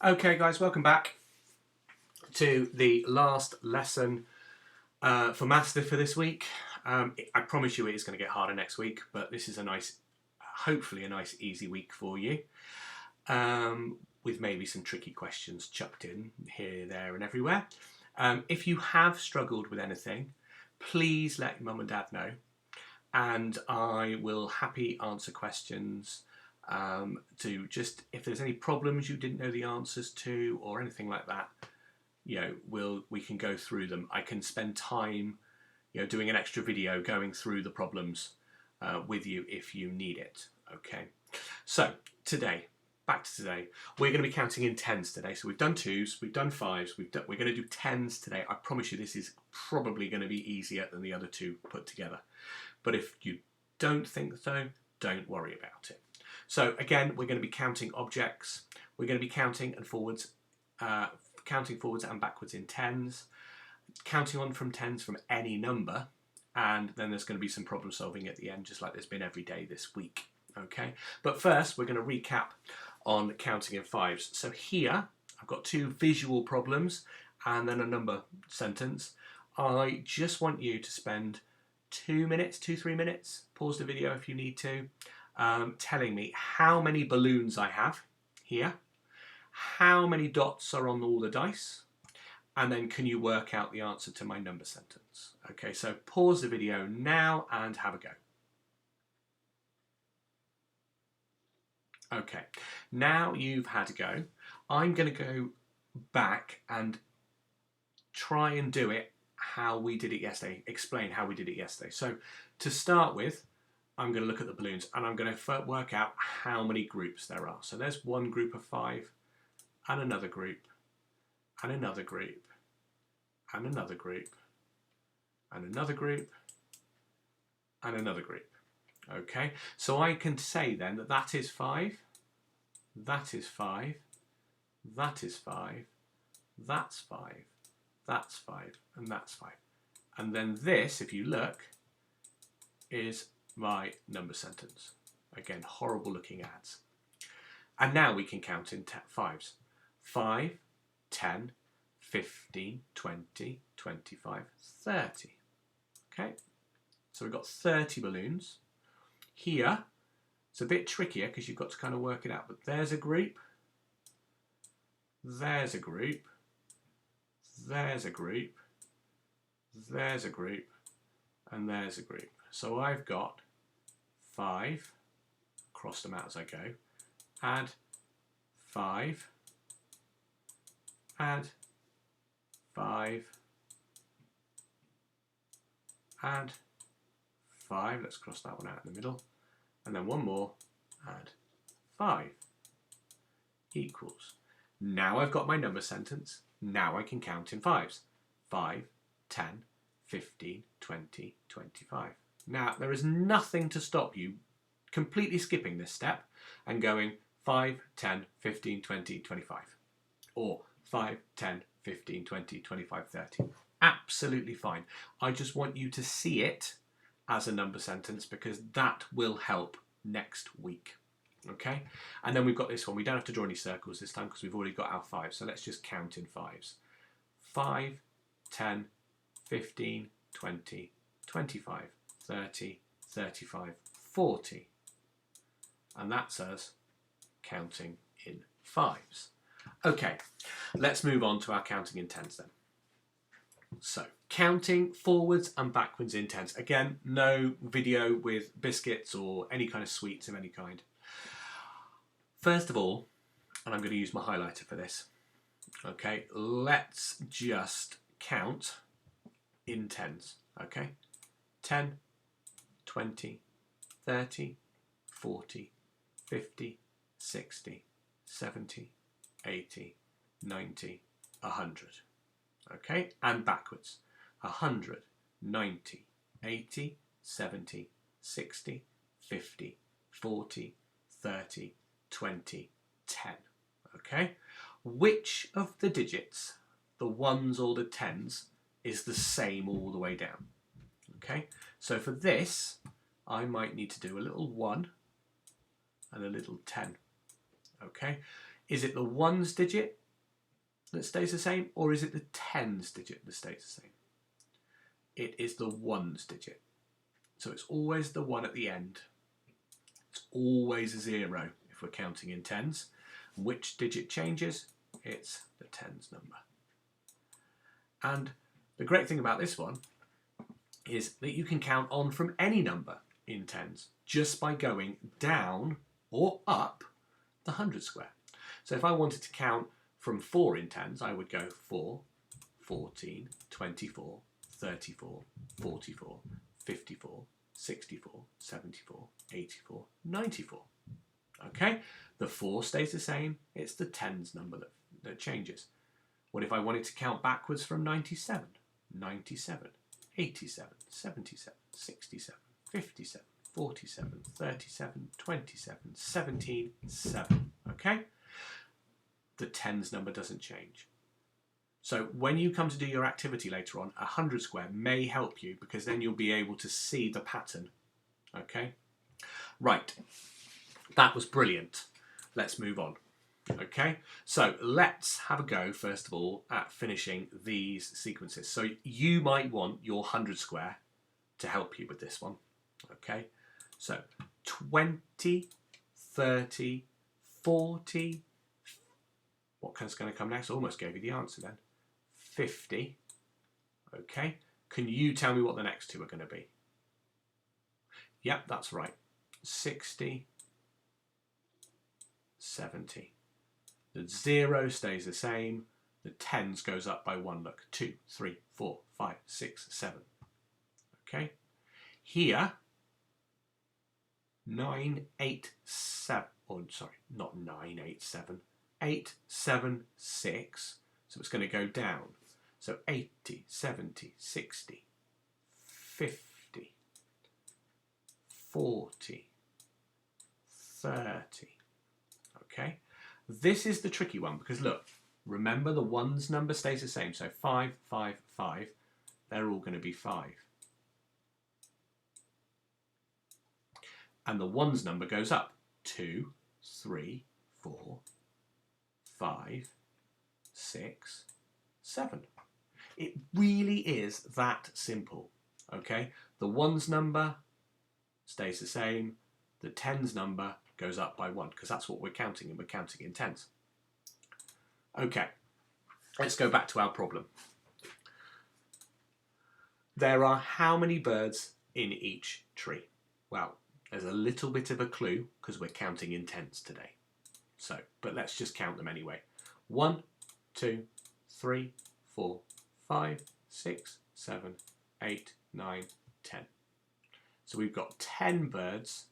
Okay guys, welcome back to the last lesson for Master for this week. I promise you it is going to get harder next week, but this is a nice, hopefully a nice easy week for you, with maybe some tricky questions chucked in here, there and everywhere. If you have struggled with anything, please let your mum and dad know, and I will happy answer questions to just, if there's any problems you didn't know the answers to or anything like that, we can go through them. I can spend time, doing an extra video going through the problems with you if you need it. Okay. So back to today, we're going to be counting in tens today. So we've done twos, we've done fives, we're going to do tens today. I promise you this is probably going to be easier than the other two put together. But if you don't think so, don't worry about it. So again, we're going to be counting objects. We're going to be counting forwards and backwards in tens, counting on from tens from any number, and then there's going to be some problem solving at the end, just like there's been every day this week. Okay, but first we're going to recap on counting in fives. So here I've got two visual problems and then a number sentence. I just want you to spend 3 minutes, pause the video if you need to, telling me how many balloons I have here, how many dots are on all the dice, and then can you work out the answer to my number sentence. Okay, so pause the video now and have a go. Okay, now you've had a go. I'm going to go back and try and do it how we did it yesterday, explain how we did it yesterday. So to start with, I'm going to look at the balloons and I'm going to work out how many groups there are. So there's one group of 5, and another group, and another group, and another group, and another group, and another group. Okay, so I can say then that that is 5, that is 5, that is 5, that's 5, that's 5, and that's 5. And then this, if you look, is my number sentence. Again, horrible looking ads. And now we can count in fives. 5, 10, 15, 20, 25, 30. Okay, so we've got 30 balloons. Here, it's a bit trickier because you've got to kind of work it out, but there's a group, there's a group, there's a group, there's a group, and there's a group. So I've got 5, cross them out as I go, add 5, add 5, add 5, let's cross that one out in the middle, and then one more, add 5, equals. Now I've got my number sentence, now I can count in fives. 5, 10, 15, 20, 25. Now there is nothing to stop you completely skipping this step and going 5, 10, 15, 20, 25. Or 5, 10, 15, 20, 25, 30. Absolutely fine. I just want you to see it as a number sentence because that will help next week. Okay? And then we've got this one. We don't have to draw any circles this time because we've already got our 5. So let's just count in fives. 5, 10, 15, 20, 25, 30, 35, 40. And that's us counting in fives. Okay, let's move on to our counting in tens then. So, counting forwards and backwards in tens. Again, no video with biscuits or any kind of sweets of any kind. First of all, and I'm going to use my highlighter for this, okay, let's just count in tens, okay? 10, 20, 30, 40, 50, 60, 70, 80, 90, 100. Okay, and backwards. 100, 90, 80, 70, 60, 50, 40, 30, 20, 10. Okay, which of the digits, the ones or the tens, is the same all the way down? Okay, so for this, I might need to do a little 1 and a little 10. Okay, Is it the ones digit that stays the same, or is it the tens digit that stays the same? It is the ones digit. So it's always the 1 at the end. It's always a 0 if we're counting in tens. Which digit changes? It's the tens number. And the great thing about this one is that you can count on from any number in tens just by going down or up the 100 square. So if I wanted to count from 4 in tens, I would go 4, 14, 24, 34, 44, 54, 64, 74, 84, 94. Okay, the 4 stays the same, it's the tens number that changes. What if I wanted to count backwards from 97, 97, 87, 77, 67, 57, 47, 37, 27, 17, 7, okay? The tens number doesn't change. So when you come to do your activity later on, 100 square may help you because then you'll be able to see the pattern, okay? Right, that was brilliant. Let's move on. Okay, so let's have a go first of all at finishing these sequences. So you might want your 100 square to help you with this one. Okay, so 20, 30, 40, what's going to come next? I almost gave you the answer then. 50. Okay, can you tell me what the next two are going to be? Yep, that's right. 60, 70. The 0 stays the same. The tens goes up by 1. Look, 2, 3, 4, 5, 6, 7. Okay. Here, 9, 8, 7. Oh, sorry, not 9, 8, 7. 8, 7, 6. So it's going to go down. So 80, 70, 60, 50, 40, 30. Okay. This is the tricky one because look, remember the ones number stays the same. So 5, 5, 5, they're all going to be 5. And the ones number goes up. 2, 3, 4, 5, 6, 7. It really is that simple. Okay, the ones number stays the same. The tens number goes up by 1 because that's what we're counting, and we're counting in tens. Okay, let's go back to our problem. There are how many birds in each tree? Well, there's a little bit of a clue because we're counting in tens today. So, but let's just count them anyway. 1, 2, 3, 4, 5, 6, 7, 8, 9, 10. So we've got 10 birds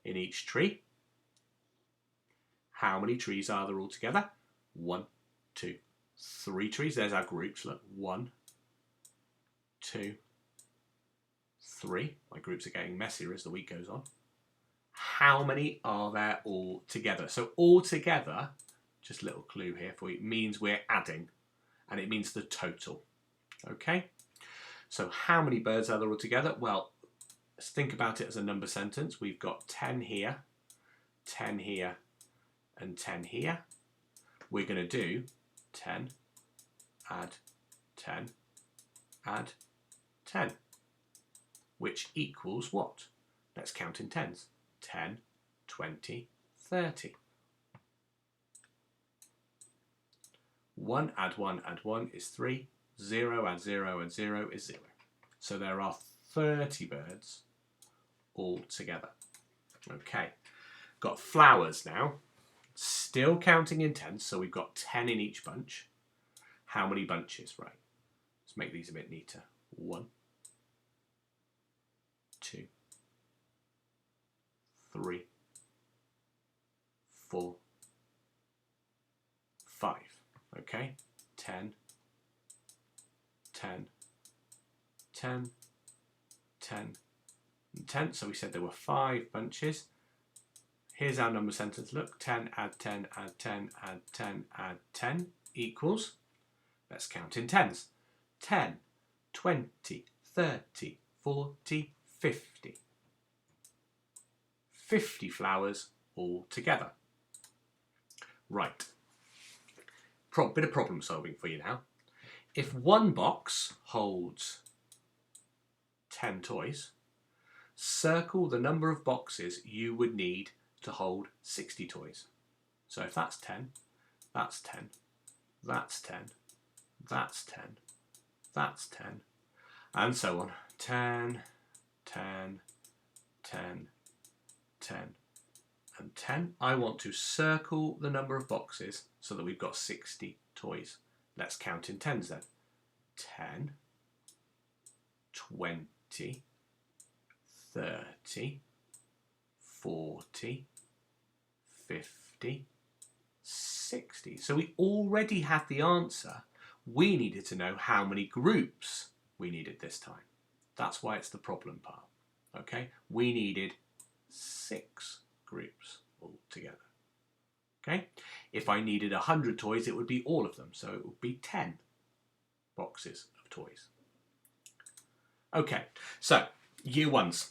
in each tree. How many trees are there altogether? 1, 2, 3 trees. There's our groups. Look, 1, 2, 3. My groups are getting messier as the week goes on. How many are there all together? So all together, just a little clue here for you, means we're adding, and it means the total. Okay? So how many birds are there all together? Well, let's think about it as a number sentence. We've got 10 here, 10 here, and 10 here. We're going to do 10, add 10, add 10, which equals what? Let's count in tens. 10, 20, 30. 1 add 1 add 1 is 3. 0 add 0 add 0 is 0. So there are 30 birds all together. Okay, got flowers now. Still counting in tens, so we've got 10 in each bunch. How many bunches? Right, let's make these a bit neater. 1, 2, 3, 4, 5. Okay, 10, 10, 10, 10, and 10. So we said there were 5 bunches. Here's our number sentence. Look, 10 add 10 add 10 add 10 add 10 equals, let's count in tens. 10, 20, 30, 40, 50. 50 flowers all together. Right. Bit of problem solving for you now. If one box holds 10 toys, circle the number of boxes you would need to hold 60 toys. So if that's 10, that's 10, that's 10, that's 10, that's 10, and so on. 10, 10, 10, 10, and 10. I want to circle the number of boxes so that we've got 60 toys. Let's count in tens then. 10, 20, 30, 40, 50, 60. So we already had the answer. We needed to know how many groups we needed this time. That's why it's the problem part. Okay, we needed 6 groups altogether. Okay, if I needed 100 toys, it would be all of them. So it would be 10 boxes of toys. Okay, so year ones.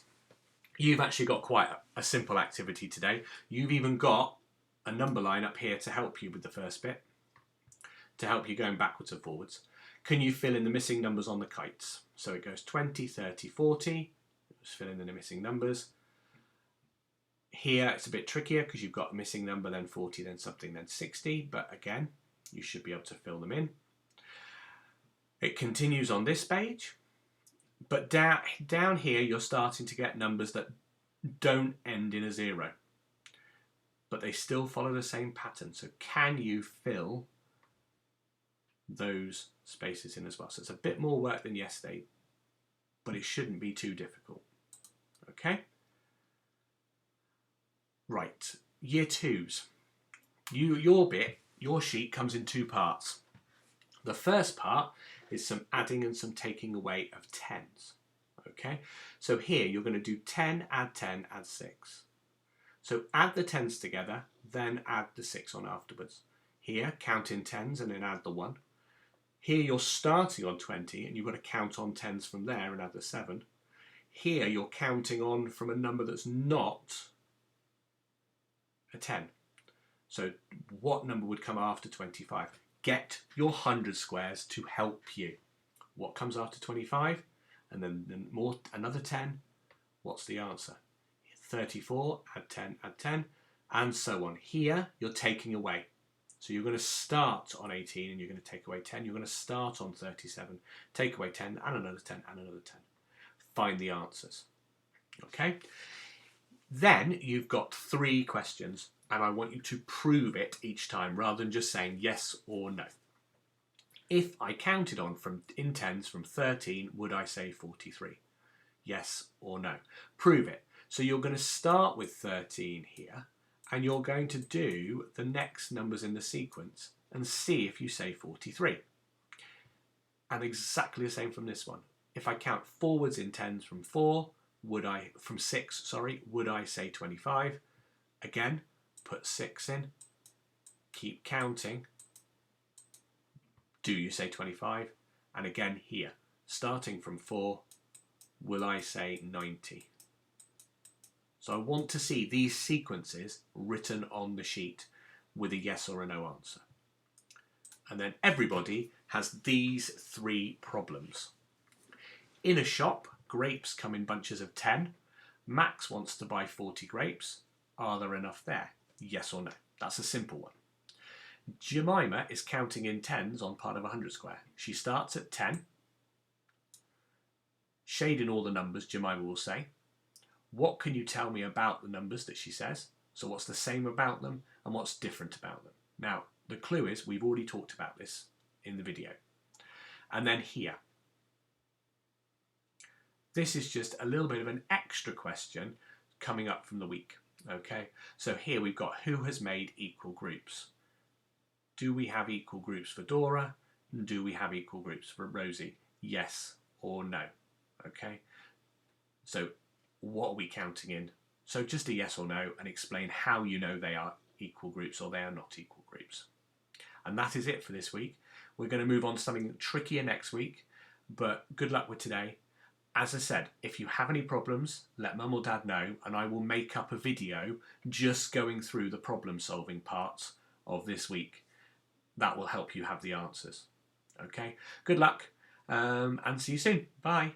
You've actually got quite a simple activity today. You've even got a number line up here to help you with the first bit, to help you going backwards and forwards. Can you fill in the missing numbers on the kites? So it goes 20, 30, 40. Just fill in the missing numbers. Here it's a bit trickier because you've got a missing number, then 40, then something, then 60. But again, you should be able to fill them in. It continues on this page. But down here, you're starting to get numbers that don't end in a 0. But they still follow the same pattern. So can you fill those spaces in as well? So it's a bit more work than yesterday, but it shouldn't be too difficult. Okay? Right, year twos. Your bit, your sheet comes in 2 parts. The first part is some adding and some taking away of tens. Okay, so here you're going to do 10, add 10, add 6. So add the tens together, then add the 6 on afterwards. Here, count in tens and then add the 1. Here you're starting on 20 and you've got to count on tens from there and add the 7. Here you're counting on from a number that's not a 10. So what number would come after 25? Get your 100 squares to help you. What comes after 25? And then another 10. What's the answer? 34, add 10, and so on. Here, you're taking away. So you're going to start on 18 and you're going to take away 10. You're going to start on 37, take away 10, and another 10, and another 10. Find the answers. Okay? Then you've got 3 questions, and I want you to prove it each time rather than just saying yes or no. If I counted on in tens from 13, would I say 43? Yes or no? Prove it. So you're going to start with 13 here, and you're going to do the next numbers in the sequence and see if you say 43. And exactly the same from this one. If I count forwards in tens from 6, would I say 25? Again, put 6 in, keep counting. Do you say 25? And again here, starting from 4, will I say 90? So I want to see these sequences written on the sheet with a yes or a no answer. And then everybody has these 3 problems. In a shop, grapes come in bunches of 10. Max wants to buy 40 grapes. Are there enough there? Yes or no? That's a simple one. Jemima is counting in tens on part of 100 square. She starts at 10. Shade in all the numbers, Jemima will say. What can you tell me about the numbers that she says? So what's the same about them and what's different about them? Now, the clue is we've already talked about this in the video. And then here. This is just a little bit of an extra question coming up from the week. Okay, so here we've got who has made equal groups. Do we have equal groups for Dora? Do we have equal groups for Rosie? Yes or no? Okay, so what are we counting in? So just a yes or no and explain how you know they are equal groups or they are not equal groups. And that is it for this week. We're going to move on to something trickier next week, but good luck with today. As I said, if you have any problems, let Mum or Dad know and I will make up a video just going through the problem solving parts of this week. That will help you have the answers. Okay, good luck and see you soon. Bye.